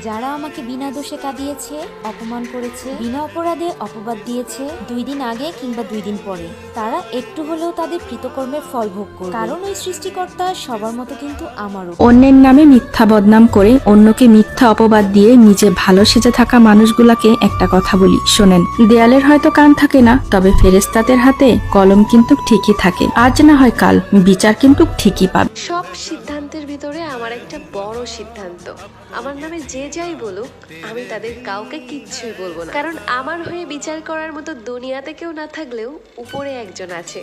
যারা আমাকে বিনা দোষে কাঁদিয়েছে, অপমান করেছে, বিনা অপরাধে অপবাদ দিয়েছে, 2 দিন আগে কিংবা 2 দিন পরে, তারা একটু হলেও তাদের কৃতকর্মের ফল ভোগ করবে। কারণ ওই সৃষ্টিকর্তা সবার মতো কিন্তু আমারও। অন্যের নামে মিথ্যা বদনাম করে অন্যকে মিথ্যা অপবাদ দিয়ে নিজে ভালো সেজে থাকা মানুষগুলাকে একটা কথা বলি, শোনেন। দেয়ালের হয়তো কান থাকে না, তবে ফেরেশতাদের হাতে কলম কিন্তু ঠিকই থাকে। আজ না হয় কাল বিচার কিন্তু ঠিকই পাবে। সব সিদ্ধান্তের ভিতরে আমার একটা বড় সিদ্ধান্ত, আমার নামে যে যাই বলুক আমি তাদের কাউকে কিচ্ছুই বলবো না। কারণ আমার হয়ে বিচার করার মতো দুনিয়াতে কেউ না থাকলেও উপরে একজন আছে।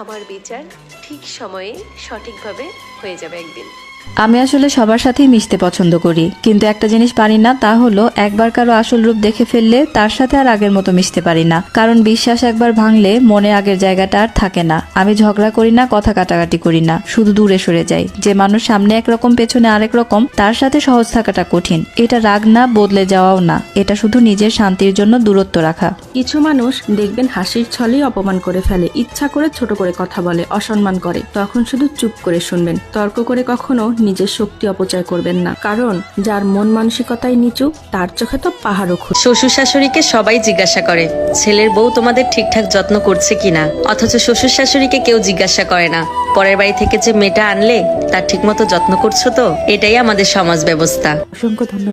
আমার বিচার ঠিক সময়ে সঠিকভাবে হয়ে যাবে একদিন। আমি আসলে সবার সাথেই মিশতে পছন্দ করি, কিন্তু একটা জিনিস পারি না, তা হলো একবার কারো আসল রূপ দেখে ফেললে তার সাথে আর আগের মতো মিশতে পারি না। কারণ বিশ্বাস একবার ভাঙলে মনে আগের জায়গাটা আর থাকে না। আমি ঝগড়া করি না, কথা কাটাকাটি করি না, শুধু দূরে সরে যাই। যে মানুষ সামনে একরকম পেছনে আরেক রকম, তার সাথে সহজ থাকাটা কঠিন। এটা রাগ না, বদলে যাওয়াও না, এটা শুধু নিজের শান্তির জন্য দূরত্ব রাখা। কিছু মানুষ দেখবেন হাসির ছলেই অপমান করে ফেলে, ইচ্ছা করে ছোট করে কথা বলে, অসম্মান করে। তখন শুধু চুপ করে শুনবেন, তর্ক করে কখনো নিজের শক্তি অপচয় করবেন না। কারণ যার মন মানসিকতাই নিচু, তার চোখে তো পাহাড়ও খুঁড়ে। শ্বশুর শাশুড়িকে সবাই জিজ্ঞাসা করে ছেলের বউ তোমাদের ঠিকঠাক যত্ন করছে কিনা, অথচ শ্বশুর শাশুড়িকে কেউ জিজ্ঞাসা করে না পরের বাড়ি থেকে যে মেয়েটা আনলে তার ঠিকমতো যত্ন করছো তো। এটাই আমাদের সমাজ ব্যবস্থা। অসংখ্য ধন্যবাদ।